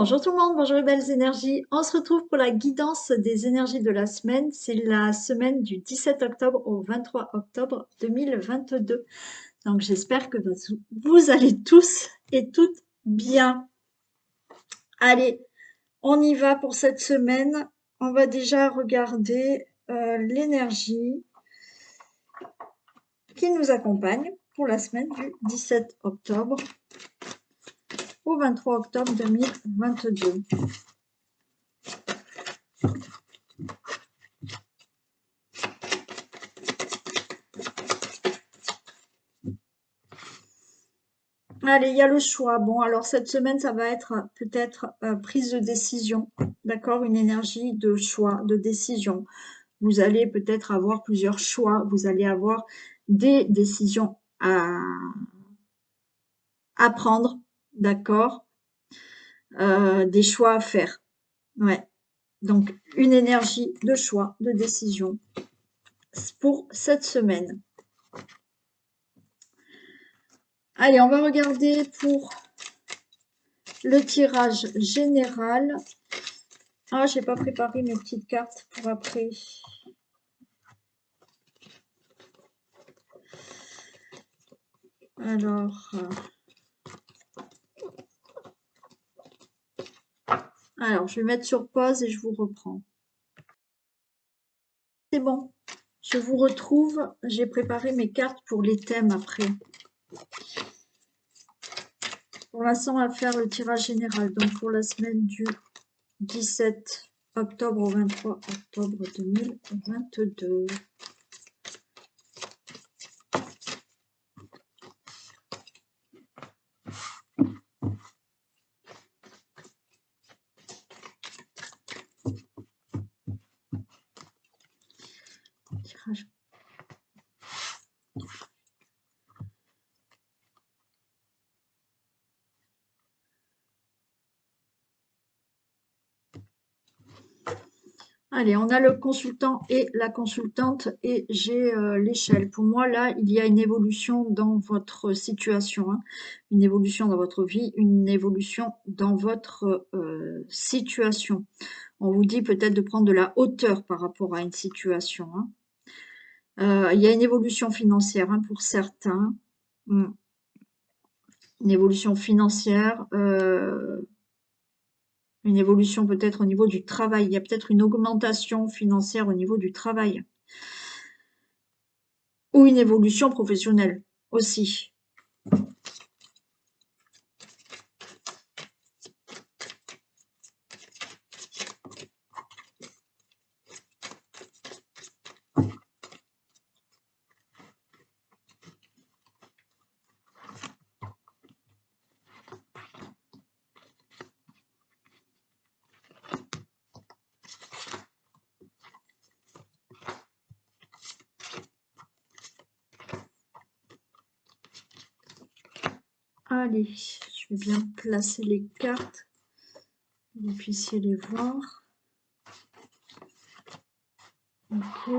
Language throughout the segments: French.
Bonjour tout le monde, bonjour les belles énergies. On se retrouve pour la guidance des énergies de la semaine. C'est la semaine du 17 octobre au 23 octobre 2022. Donc j'espère que vous allez tous et toutes bien. Allez, on y va pour cette semaine. On va déjà regarder l'énergie qui nous accompagne pour la semaine du 17 octobre au 23 octobre 2022. Allez, il y a le choix. Bon, alors cette semaine, ça va être peut-être prise de décision, d'accord? Une énergie de choix, de décision. Vous allez peut-être avoir plusieurs choix. Vous allez avoir des décisions à prendre, d'accord? Des choix à faire. Ouais. Donc, une énergie de choix, de décision pour cette semaine. Allez, on va regarder pour le tirage général. Ah, j'ai pas préparé mes petites cartes pour après. Alors, je vais mettre sur pause et je vous reprends. C'est bon, je vous retrouve. J'ai préparé mes cartes pour les thèmes après. Pour l'instant, on va faire le tirage général. Donc, pour la semaine du 17 octobre au 23 octobre 2022. Tirage. Allez, on a le consultant et la consultante et j'ai l'échelle. Pour moi, là, il y a une évolution dans votre situation, hein. Une évolution dans votre vie, une évolution dans votre situation. On vous dit peut-être de prendre de la hauteur par rapport à une situation, hein. Il y a une évolution financière, hein, pour certains. Une évolution financière, une évolution peut-être au niveau du travail. Il y a peut-être une augmentation financière au niveau du travail. Ou une évolution professionnelle aussi. Allez, je vais bien placer les cartes, que vous puissiez les voir. Ok.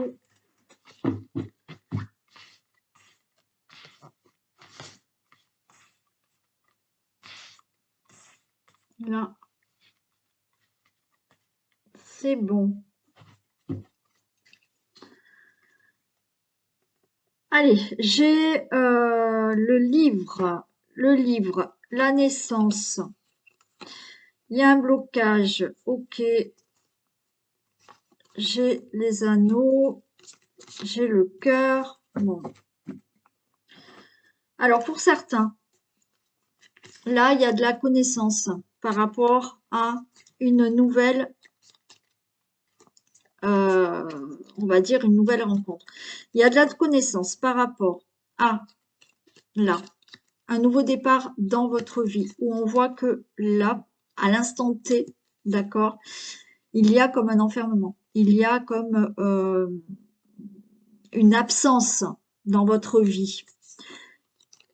Là, c'est bon. Allez, j'ai le livre, la naissance. Il y a un blocage, ok. J'ai les anneaux, j'ai le cœur. Bon. Alors, pour certains, là, il y a de la connaissance par rapport à une nouvelle, on va dire une nouvelle rencontre. Il y a de la connaissance par rapport à, là, un nouveau départ dans votre vie, où on voit que là, à l'instant T, d'accord, il y a comme un enfermement, il y a comme une absence dans votre vie.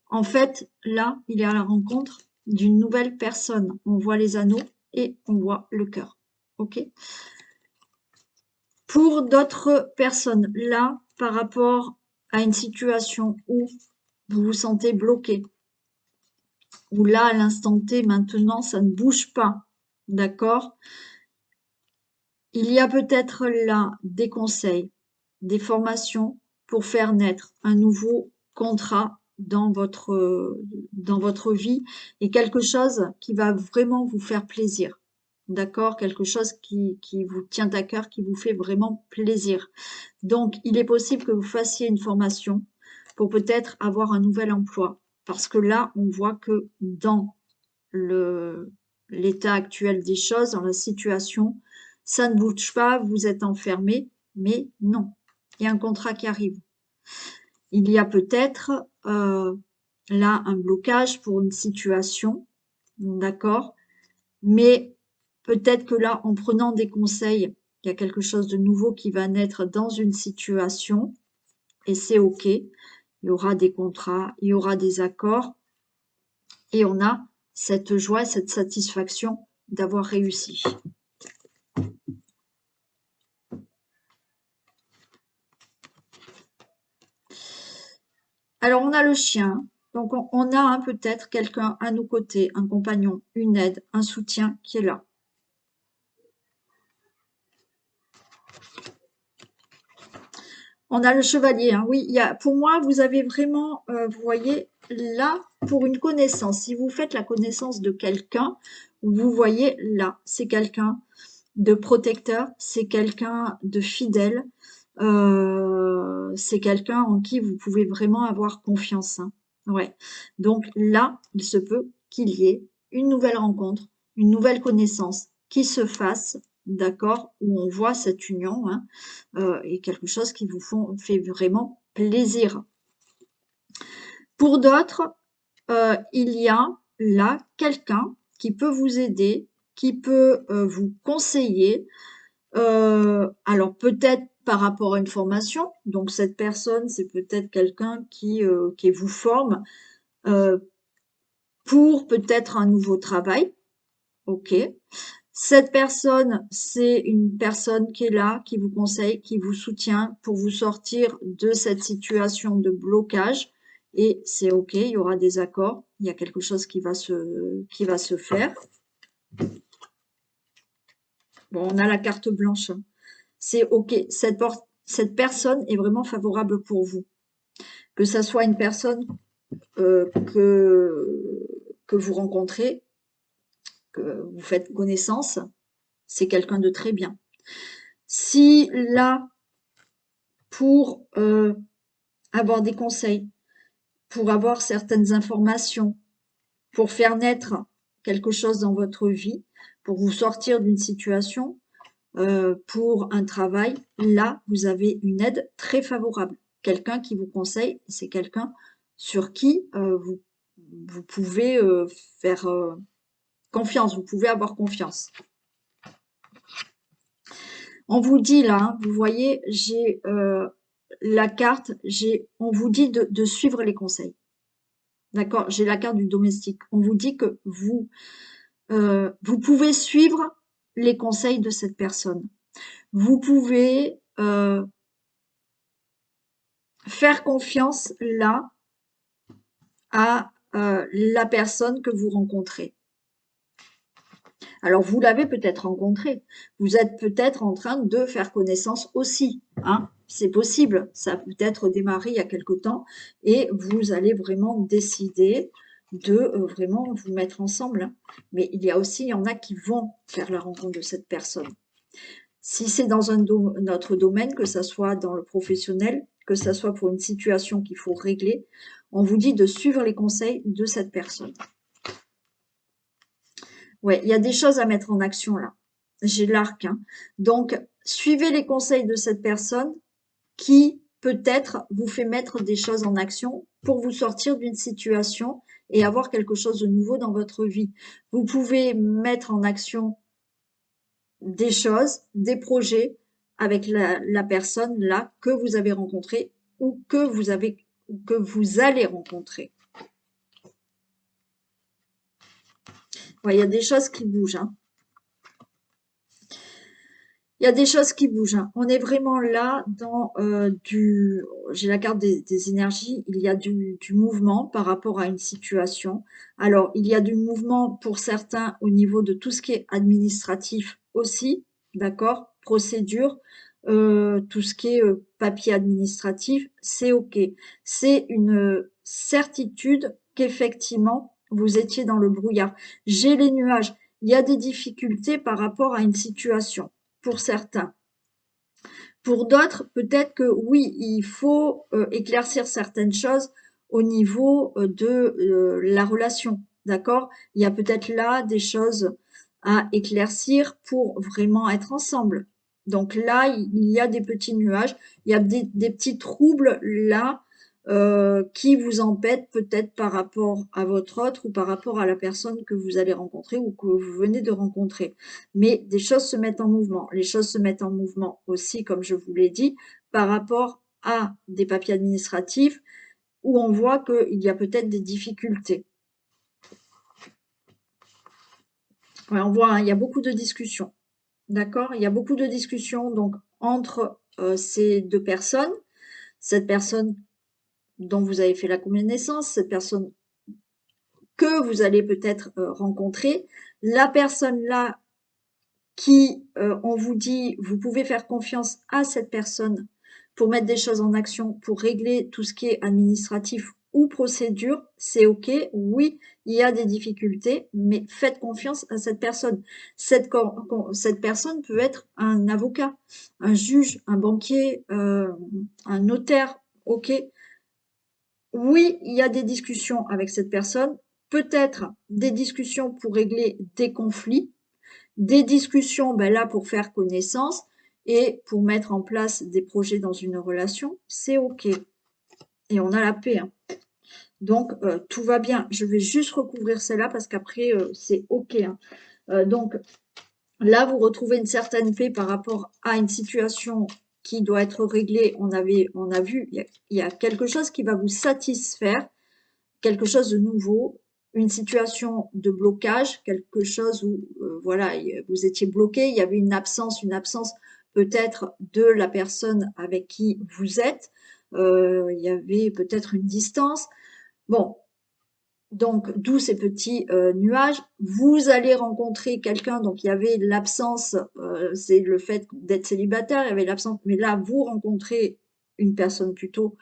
En fait, là, il est à la rencontre d'une nouvelle personne. On voit les anneaux et on voit le cœur. Ok. Pour d'autres personnes, là, par rapport à une situation où vous vous sentez bloqué, où là, à l'instant T, maintenant, ça ne bouge pas. d'accord? Il y a peut-être là des conseils, des formations pour faire naître un nouveau contrat dans votre vie et quelque chose qui va vraiment vous faire plaisir. D'accord? Quelque chose qui vous tient à cœur, qui vous fait vraiment plaisir. Donc, il est possible que vous fassiez une formation pour peut-être avoir un nouvel emploi. Parce que là, on voit que dans le l'état actuel des choses, dans la situation, ça ne bouge pas, vous êtes enfermé, mais non, il y a un contrat qui arrive. Il y a peut-être là un blocage pour une situation, d'accord, mais peut-être que là, en prenant des conseils, il y a quelque chose de nouveau qui va naître dans une situation et c'est OK. Il y aura des contrats, il y aura des accords et on a cette joie, cette satisfaction d'avoir réussi. Alors, on a le chien. Donc, on a peut-être quelqu'un à nos côtés, un compagnon, une aide, un soutien qui est là. On a le chevalier, hein. Oui, pour moi, vous avez vraiment, vous voyez, là, pour une connaissance, si vous faites la connaissance de quelqu'un, vous voyez là, c'est quelqu'un de protecteur, c'est quelqu'un de fidèle, c'est quelqu'un en qui vous pouvez vraiment avoir confiance, hein. Ouais. Donc là, il se peut qu'il y ait une nouvelle rencontre, une nouvelle connaissance qui se fasse, d'accord, où on voit cette union, hein, et quelque chose qui vous fait vraiment plaisir. Pour d'autres, il y a là quelqu'un qui peut vous aider, qui peut vous conseiller. Alors peut-être par rapport à une formation, donc cette personne, c'est peut-être quelqu'un qui vous forme euh, pour peut-être un nouveau travail. Ok. Cette personne, c'est une personne qui est là, qui vous conseille, qui vous soutient pour vous sortir de cette situation de blocage. Et c'est OK, il y aura des accords, il y a quelque chose qui va se faire. Bon, on a la carte blanche, hein. C'est OK, cette personne est vraiment favorable pour vous. Que ça soit une personne euh, que, que vous rencontrez, que vous faites connaissance, c'est quelqu'un de très bien. Si là, pour avoir des conseils, pour avoir certaines informations, pour faire naître quelque chose dans votre vie, pour vous sortir d'une situation, pour un travail, là, vous avez une aide très favorable. Quelqu'un qui vous conseille, c'est quelqu'un sur qui vous pouvez faire confiance, vous pouvez avoir confiance. On vous dit là, hein, vous voyez, j'ai la carte, on vous dit de suivre les conseils. D'accord? J'ai la carte du domestique. On vous dit que vous pouvez suivre les conseils de cette personne. Vous pouvez faire confiance là à la personne que vous rencontrez. Alors, vous l'avez peut-être rencontré. Vous êtes peut-être en train de faire connaissance aussi, hein. C'est possible. Ça a peut-être démarré il y a quelque temps et vous allez vraiment décider de vraiment vous mettre ensemble, hein. Mais il y en a qui vont faire la rencontre de cette personne. Si c'est dans notre domaine, que ça soit dans le professionnel, que ça soit pour une situation qu'il faut régler, on vous dit de suivre les conseils de cette personne. Ouais, il y a des choses à mettre en action là. J'ai l'arc, hein. Donc, suivez les conseils de cette personne qui peut-être vous fait mettre des choses en action pour vous sortir d'une situation et avoir quelque chose de nouveau dans votre vie. Vous pouvez mettre en action des choses, des projets avec la personne là que vous avez rencontrée ou que vous allez rencontrer. Ouais, il y a des choses qui bougent, hein. Il y a des choses qui bougent, hein. On est vraiment là dans j'ai la carte des énergies, il y a du mouvement par rapport à une situation. Alors, il y a du mouvement pour certains au niveau de tout ce qui est administratif aussi, d'accord? Procédure, tout ce qui est papier administratif, c'est OK. C'est une certitude qu'effectivement, vous étiez dans le brouillard. J'ai les nuages. Il y a des difficultés par rapport à une situation pour certains. Pour d'autres, peut-être que oui, il faut éclaircir certaines choses au niveau de la relation, d'accord? Il y a peut-être là des choses à éclaircir pour vraiment être ensemble. Donc là, il y a des petits nuages, il y a des petits troubles là qui vous embêtent peut-être par rapport à votre autre ou par rapport à la personne que vous allez rencontrer ou que vous venez de rencontrer. Mais des choses se mettent en mouvement. Les choses se mettent en mouvement aussi, comme je vous l'ai dit, par rapport à des papiers administratifs où on voit qu'il y a peut-être des difficultés. Ouais, on voit, hein, il y a beaucoup de discussions. D'accord? Il y a beaucoup de discussions donc entre ces deux personnes. Cette personne dont vous avez fait la connaissance, cette personne que vous allez peut-être rencontrer, la personne là qui, on vous dit, vous pouvez faire confiance à cette personne pour mettre des choses en action, pour régler tout ce qui est administratif ou procédure, c'est OK. Oui, il y a des difficultés, mais faites confiance à cette personne. Cette personne peut être un avocat, un juge, un banquier, un notaire, OK. Oui, il y a des discussions avec cette personne, peut-être des discussions pour régler des conflits, des discussions, ben là, pour faire connaissance et pour mettre en place des projets dans une relation, c'est OK. Et on a la paix, hein. Donc, tout va bien. Je vais juste recouvrir celle-là parce qu'après, c'est OK, hein. Donc, là, vous retrouvez une certaine paix par rapport à une situation qui doit être réglée. On a vu, il y a quelque chose qui va vous satisfaire, quelque chose de nouveau, une situation de blocage, quelque chose où voilà, vous étiez bloqué, il y avait une absence peut-être de la personne avec qui vous êtes, il y avait peut-être une distance. Bon, donc d'où ces petits nuages. Vous allez rencontrer quelqu'un, donc il y avait l'absence, c'est le fait d'être célibataire, il y avait l'absence, mais là vous rencontrez une personne plutôt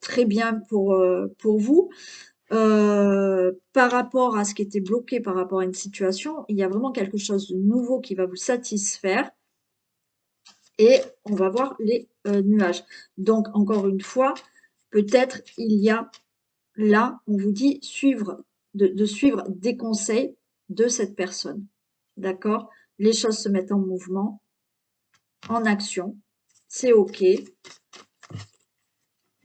très bien pour vous. Par rapport à ce qui était bloqué par rapport à une situation, il y a vraiment quelque chose de nouveau qui va vous satisfaire et on va voir les nuages. Donc, encore une fois, peut-être il y a là, on vous dit de suivre des conseils de cette personne. D'accord? Les choses se mettent en mouvement, en action. C'est OK. Et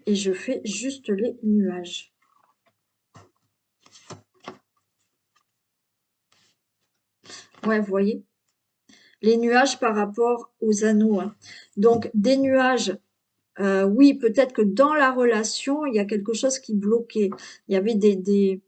je fais juste les nuages. Ouais, vous voyez? Les nuages par rapport aux anneaux, hein. Donc, des nuages, oui, peut-être que dans la relation, il y a quelque chose qui bloquait. Il y avait des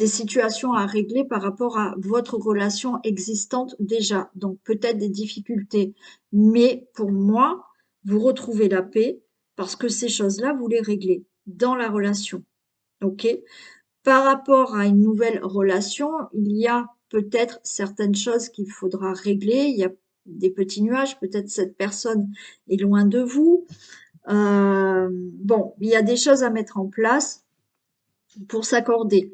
situations à régler par rapport à votre relation existante déjà. Donc, peut-être des difficultés. Mais pour moi, vous retrouvez la paix parce que ces choses-là, vous les réglez dans la relation. OK? Par rapport à une nouvelle relation, il y a peut-être certaines choses qu'il faudra régler. Il y a des petits nuages, peut-être cette personne est loin de vous. Bon, il y a des choses à mettre en place pour s'accorder.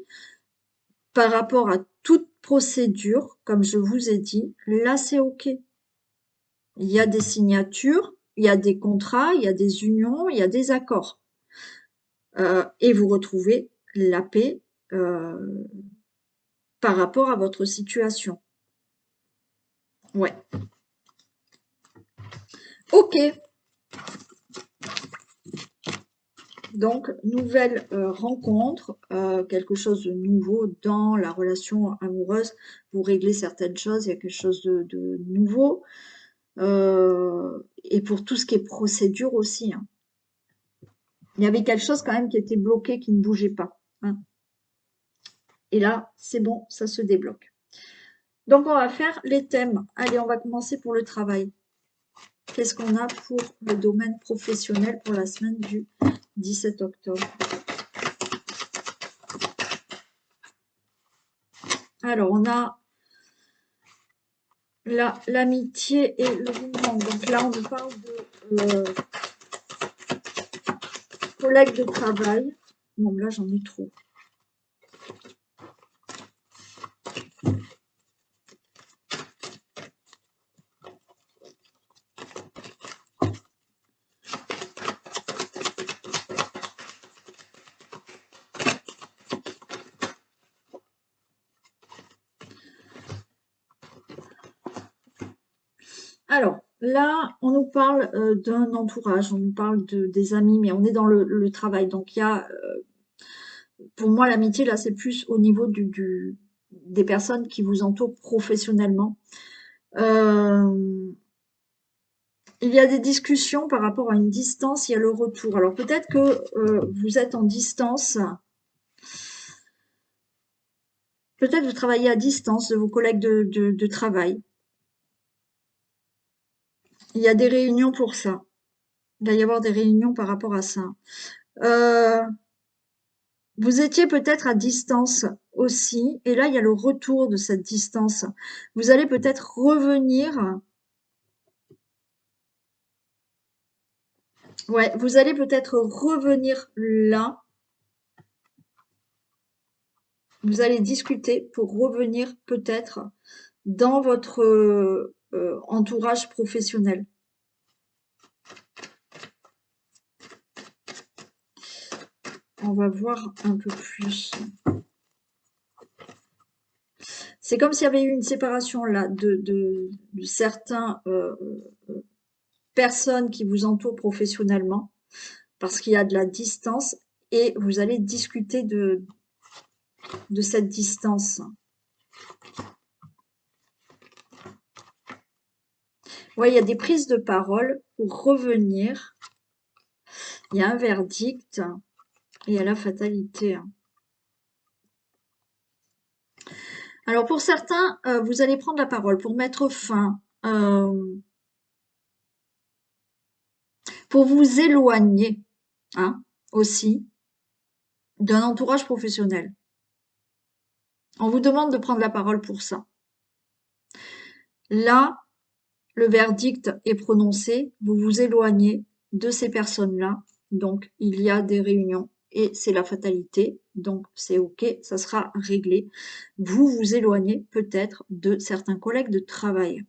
Par rapport à toute procédure, comme je vous ai dit, là c'est OK. Il y a des signatures, il y a des contrats, il y a des unions, il y a des accords. Et vous retrouvez la paix par rapport à votre situation. Ouais. OK. Donc, nouvelle rencontre, quelque chose de nouveau dans la relation amoureuse. Vous réglez certaines choses, il y a quelque chose de nouveau. Et pour tout ce qui est procédure aussi, hein. Il y avait quelque chose quand même qui était bloqué, qui ne bougeait pas, hein. Et là, c'est bon, ça se débloque. Donc, on va faire les thèmes. Allez, on va commencer pour le travail. Qu'est-ce qu'on a pour le domaine professionnel pour la semaine du 17 octobre? Alors, on a l'amitié et le mouvement. Donc là, on nous parle de collègues de travail. Non, là, j'en ai trop. Alors, là, on nous parle d'un entourage, on nous parle des amis, mais on est dans le travail. Donc, il y a, pour moi, l'amitié, là, c'est plus au niveau des personnes qui vous entourent professionnellement. Il y a des discussions par rapport à une distance, il y a le retour. Alors, peut-être que vous êtes en distance, peut-être vous travaillez à distance de vos collègues de travail. Il y a des réunions pour ça. Il va y avoir des réunions par rapport à ça. Vous étiez peut-être à distance aussi, et là, il y a le retour de cette distance. Vous allez peut-être revenir, ouais, vous allez peut-être revenir là. Vous allez discuter pour revenir peut-être dans votre entourage professionnel. On va voir un peu plus. C'est comme s'il y avait eu une séparation là de certains personnes qui vous entourent professionnellement parce qu'il y a de la distance et vous allez discuter de cette distance. Ouais, il y a des prises de parole pour revenir. Il y a un verdict et il y a la fatalité. Alors pour certains, vous allez prendre la parole pour mettre fin, pour vous éloigner, hein, aussi, d'un entourage professionnel. On vous demande de prendre la parole pour ça. Là, le verdict est prononcé, vous vous éloignez de ces personnes-là, donc il y a des réunions et c'est la fatalité, donc c'est OK, ça sera réglé. Vous vous éloignez peut-être de certains collègues de travail.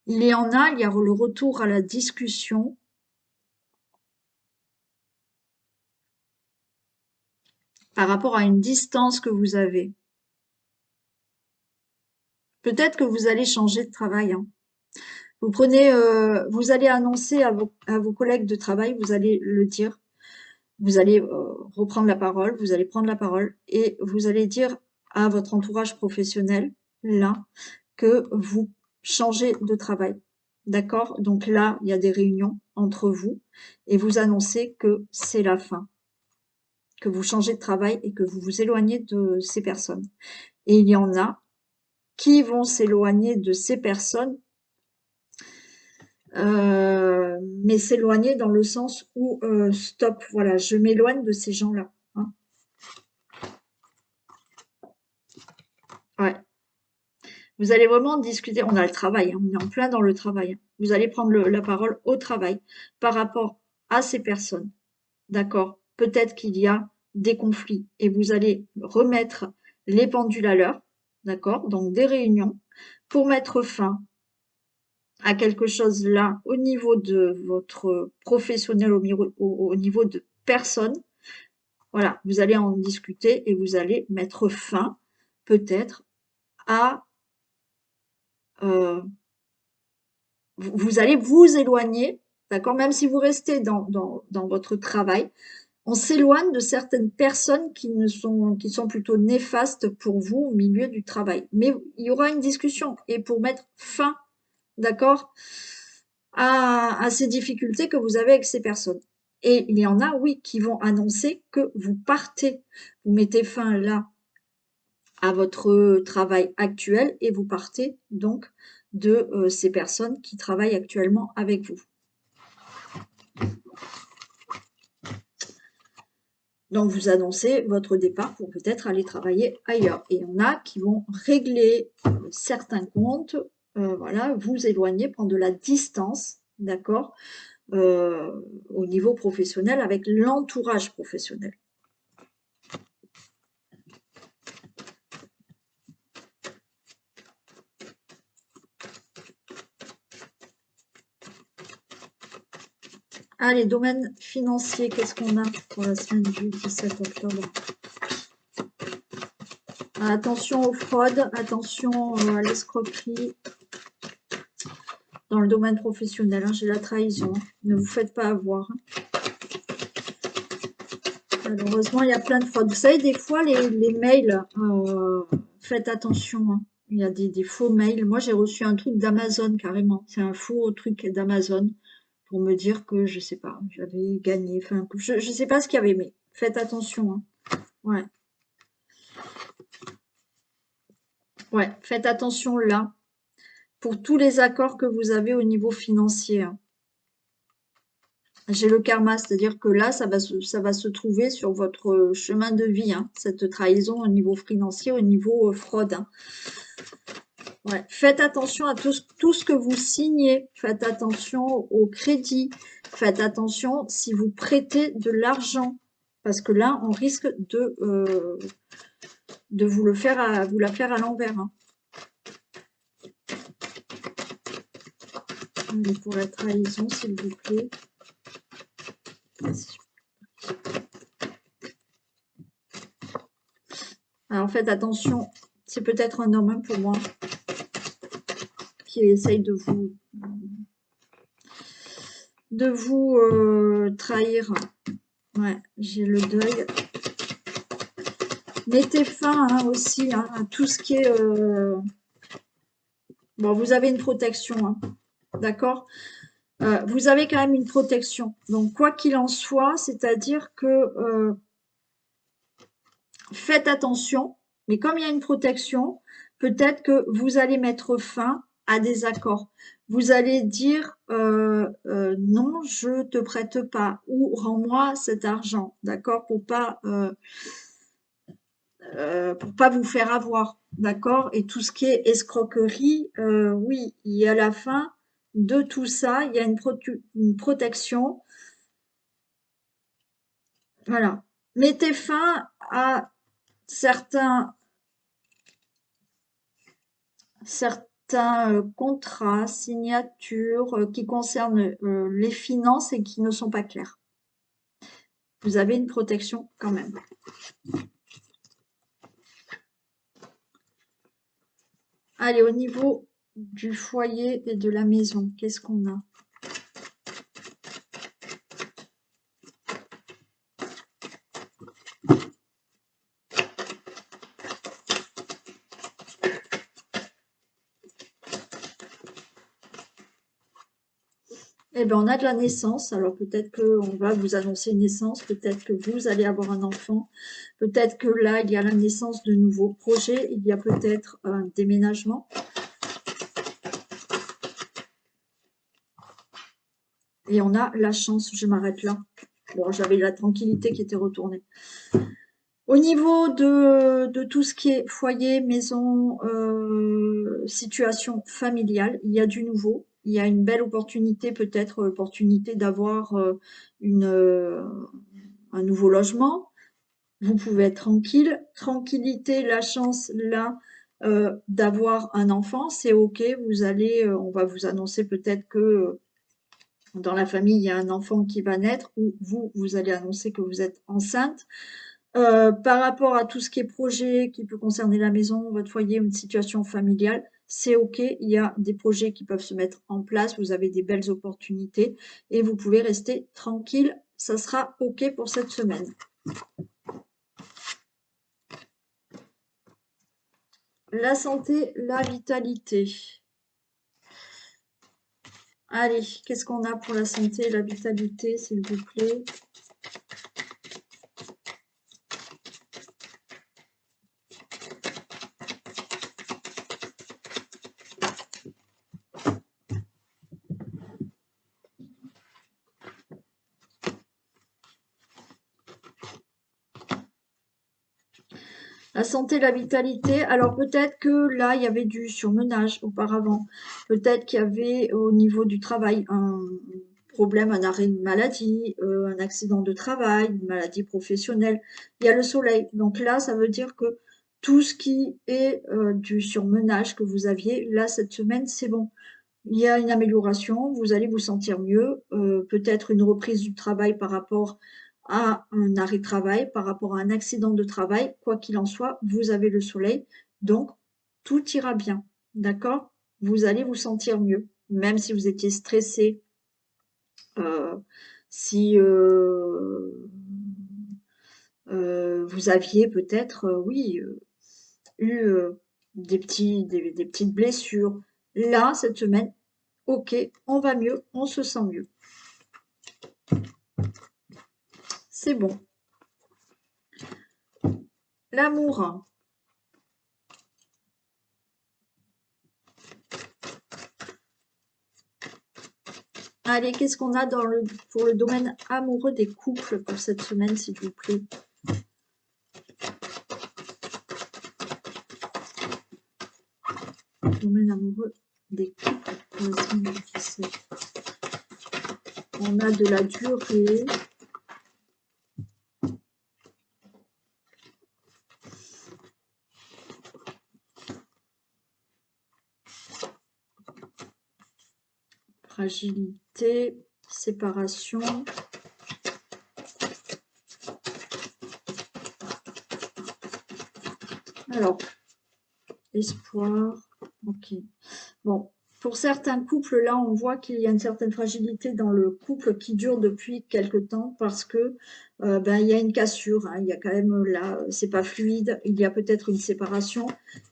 Il y a le retour à la discussion par rapport à une distance que vous avez. Peut-être que vous allez changer de travail, hein. Vous allez annoncer à vos collègues de travail, vous allez le dire, vous allez reprendre la parole, vous allez prendre la parole et vous allez dire à votre entourage professionnel, là, que vous changez de travail. D'accord? Donc là, il y a des réunions entre vous et vous annoncez que c'est la fin, que vous changez de travail et que vous vous éloignez de ces personnes. Et il y en a qui vont s'éloigner de ces personnes, mais s'éloigner dans le sens où stop, voilà, je m'éloigne de ces gens-là, hein. Ouais. Vous allez vraiment discuter, on a le travail, hein, on est en plein dans le travail, hein. Vous allez prendre la parole au travail par rapport à ces personnes, d'accord? Peut-être qu'il y a des conflits et vous allez remettre les pendules à l'heure, d'accord? Donc des réunions pour mettre fin à quelque chose là au niveau de votre professionnel, au niveau de personne. Voilà, vous allez en discuter et vous allez mettre fin peut-être à vous allez vous éloigner, d'accord? Même si vous restez dans votre travail, on s'éloigne de certaines personnes qui sont plutôt néfastes pour vous au milieu du travail. Mais il y aura une discussion et pour mettre fin, d'accord, à ces difficultés que vous avez avec ces personnes. Et il y en a, oui, qui vont annoncer que vous partez. Vous mettez fin là à votre travail actuel et vous partez donc de ces personnes qui travaillent actuellement avec vous. Donc, vous annoncez votre départ pour peut-être aller travailler ailleurs. Et il y en a qui vont régler certains comptes, voilà, vous éloigner, prendre de la distance, d'accord, au niveau professionnel avec l'entourage professionnel. Allez, domaine financier, qu'est-ce qu'on a pour la semaine du 17 octobre? Attention aux fraudes, attention à l'escroquerie dans le domaine professionnel. Hein, j'ai la trahison, hein. Ne vous faites pas avoir. Hein. Malheureusement, il y a plein de fraudes. Vous savez, des fois, les mails, faites attention. Hein. Il y a des faux mails. Moi, j'ai reçu un truc d'Amazon carrément. C'est un faux truc d'Amazon pour me dire que, je sais pas, j'avais gagné. Enfin, je sais pas ce qu'il y avait, mais faites attention. Hein. Ouais. Ouais, faites attention là. Pour tous les accords que vous avez au niveau financier. Hein. J'ai le karma, c'est-à-dire que là, ça va se trouver sur votre chemin de vie, hein, cette trahison au niveau financier, au niveau fraude. Hein. Ouais. Faites attention à tout ce que vous signez. Faites attention au crédit. Faites attention si vous prêtez de l'argent. Parce que là, on risque de vous la faire à l'envers. Hein. Allez, pour la trahison, s'il vous plaît. Alors faites attention, c'est peut-être un homme pour moi qui essaye de vous trahir. Ouais, j'ai le deuil. Mettez fin hein, aussi hein, à tout ce qui est... Bon, vous avez une protection, hein, d'accord vous avez quand même une protection. Donc, quoi qu'il en soit, c'est-à-dire que faites attention, mais comme il y a une protection, peut-être que vous allez mettre fin à des accords. Vous allez dire non, je te prête pas ou rends-moi cet argent, d'accord, pour pas vous faire avoir, d'accord. Et tout ce qui est escroquerie, oui, il y a la fin de tout ça, il y a une protection. Voilà. Mettez fin à certains contrats, signatures qui concernent les finances et qui ne sont pas clairs. Vous avez une protection quand même. Allez, au niveau du foyer et de la maison, qu'est-ce qu'on a? Eh bien, on a de la naissance. Alors, peut-être qu'on va vous annoncer une naissance. Peut-être que vous allez avoir un enfant. Peut-être que là, il y a la naissance de nouveaux projets. Il y a peut-être un déménagement. Et on a la chance. Je m'arrête là. Bon, j'avais la tranquillité qui était retournée. Au niveau de tout ce qui est foyer, maison, situation familiale, il y a du nouveau. Il y a une belle opportunité, peut-être l'opportunité d'avoir un nouveau logement. Vous pouvez être tranquille. Tranquillité, la chance là d'avoir un enfant, c'est ok. On va vous annoncer peut-être que dans la famille, il y a un enfant qui va naître ou vous allez annoncer que vous êtes enceinte. Par rapport à tout ce qui est projet, qui peut concerner la maison, votre foyer, une situation familiale, c'est ok. Il y a des projets qui peuvent se mettre en place. Vous avez des belles opportunités et vous pouvez rester tranquille. Ça sera ok pour cette semaine. La santé, la vitalité. Allez, qu'est-ce qu'on a pour la santé et la vitalité, s'il vous plaît? La santé, la vitalité. Alors peut-être que là, il y avait du surmenage auparavant. Peut-être qu'il y avait au niveau du travail un problème, un arrêt de maladie, un accident de travail, une maladie professionnelle. Il y a le soleil. Donc là, ça veut dire que tout ce qui est du surmenage que vous aviez, là, cette semaine, c'est bon. Il y a une amélioration, vous allez vous sentir mieux, peut-être une reprise du travail par rapport à un arrêt de travail, par rapport à un accident de travail, quoi qu'il en soit, vous avez le soleil, donc tout ira bien, d'accord? Vous allez vous sentir mieux, même si vous étiez stressé, si vous aviez peut-être, oui, eu des petites blessures. Là, cette semaine, ok, on va mieux, on se sent mieux. C'est bon. L'amour. Allez, qu'est-ce qu'on a pour le domaine amoureux des couples pour cette semaine, s'il vous plaît? Domaine amoureux des couples. On a de la durée. Fragilité, séparation. Alors, espoir. Ok. Bon, pour certains couples, là, on voit qu'il y a une certaine fragilité dans le couple qui dure depuis quelque temps parce que ben, il y a une cassure. Hein, il y a quand même là, c'est pas fluide. Il y a peut-être une séparation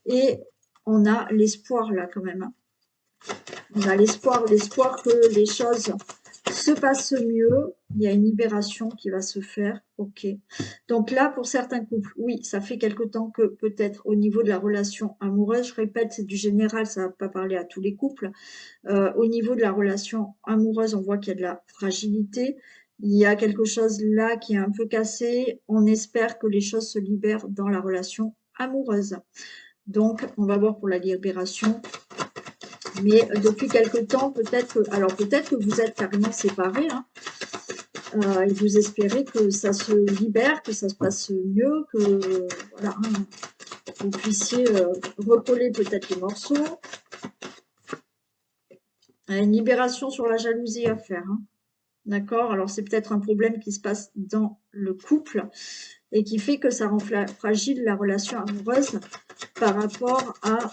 et on a l'espoir là quand même. Hein. On a l'espoir que les choses se passent mieux. Il y a une libération qui va se faire. Ok. Donc là, pour certains couples, oui, ça fait quelque temps que peut-être au niveau de la relation amoureuse, je répète, c'est du général, ça ne va pas parler à tous les couples. Au niveau de la relation amoureuse, on voit qu'il y a de la fragilité. Il y a quelque chose là qui est un peu cassé. On espère que les choses se libèrent dans la relation amoureuse. Donc, on va voir pour la libération. Mais depuis quelque temps, peut-être que vous êtes carrément séparés, hein, et vous espérez que ça se libère, que ça se passe mieux, que voilà, hein, vous puissiez recoller peut-être les morceaux. Il y a une libération sur la jalousie à faire. Hein. D'accord? Alors, c'est peut-être un problème qui se passe dans le couple et qui fait que ça rend fragile la relation amoureuse par rapport à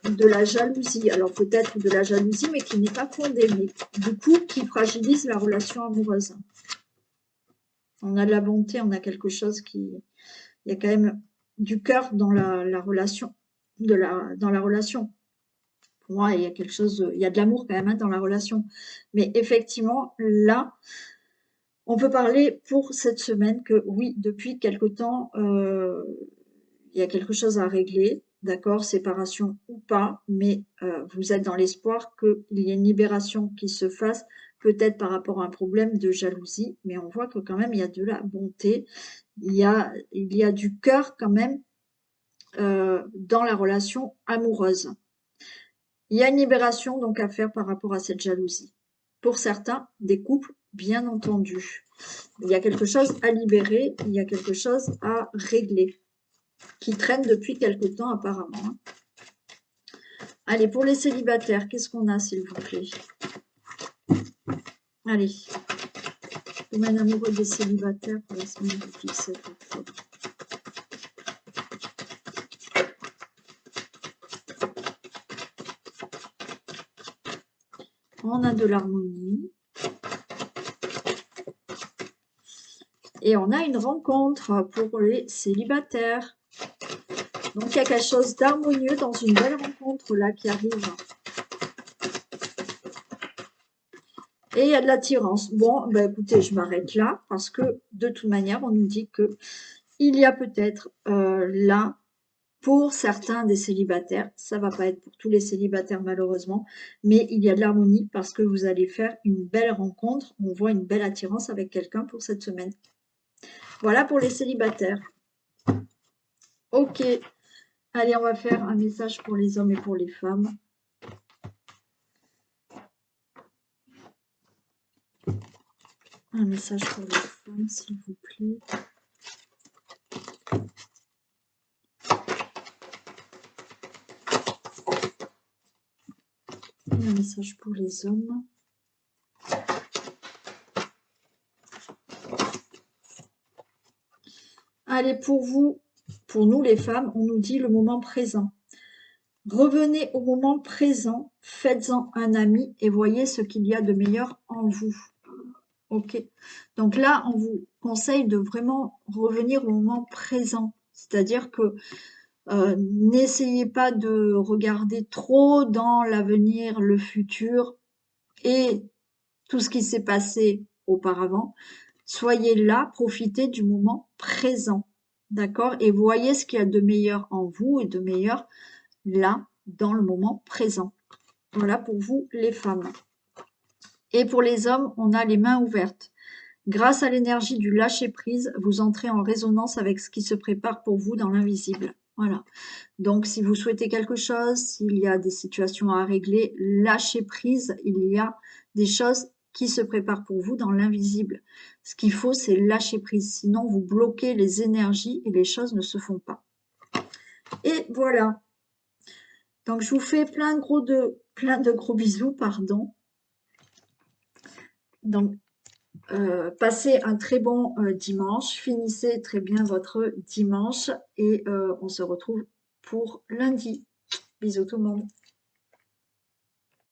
de la jalousie. Alors, peut-être de la jalousie, mais qui n'est pas fondée, mais du coup, qui fragilise la relation amoureuse. On a de la bonté, on a quelque chose qui... Il y a quand même du cœur dans la relation, dans la relation. Pour moi, il y a quelque chose, il y a de l'amour quand même hein, dans la relation. Mais effectivement, là, on peut parler pour cette semaine que oui, depuis quelque temps, il y a quelque chose à régler, d'accord, séparation ou pas, mais vous êtes dans l'espoir qu'il y ait une libération qui se fasse, peut-être par rapport à un problème de jalousie, mais on voit que quand même il y a de la bonté, il y a du cœur quand même dans la relation amoureuse. Il y a une libération donc à faire par rapport à cette jalousie. Pour certains, des couples, bien entendu. Il y a quelque chose à libérer, il y a quelque chose à régler, qui traîne depuis quelque temps apparemment. Allez, pour les célibataires, qu'est-ce qu'on a s'il vous plaît? Allez, domaine amoureux des célibataires pour la semaine du 17 octobre. On a de l'harmonie. Et on a une rencontre pour les célibataires. Donc, il y a quelque chose d'harmonieux dans une belle rencontre là qui arrive. Et il y a de l'attirance. Bon, ben écoutez, je m'arrête là parce que de toute manière, on nous dit que il y a peut-être là, pour certains des célibataires, ça ne va pas être pour tous les célibataires malheureusement, mais il y a de l'harmonie parce que vous allez faire une belle rencontre. On voit une belle attirance avec quelqu'un pour cette semaine. Voilà pour les célibataires. Ok. Allez, on va faire un message pour les hommes et pour les femmes. Un message pour les femmes, s'il vous plaît. Et un message pour les hommes. Allez, pour vous, pour nous les femmes, on nous dit le moment présent. Revenez au moment présent, faites-en un ami et voyez ce qu'il y a de meilleur en vous. Ok. Donc là, on vous conseille de vraiment revenir au moment présent. C'est-à-dire que n'essayez pas de regarder trop dans l'avenir, le futur et tout ce qui s'est passé auparavant. Soyez là, profitez du moment présent. D'accord? Et voyez ce qu'il y a de meilleur en vous et de meilleur là, dans le moment présent. Voilà pour vous, les femmes. Et pour les hommes, on a les mains ouvertes. Grâce à l'énergie du lâcher-prise, vous entrez en résonance avec ce qui se prépare pour vous dans l'invisible. Voilà. Donc, si vous souhaitez quelque chose, s'il y a des situations à régler, lâchez prise. Il y a des choses qui se préparent pour vous dans l'invisible. Ce qu'il faut, c'est lâcher prise. Sinon, vous bloquez les énergies et les choses ne se font pas. Et voilà. Donc, je vous fais plein de gros bisous, pardon. Donc, passez un très bon dimanche. Finissez très bien votre dimanche et on se retrouve pour lundi. Bisous tout le monde.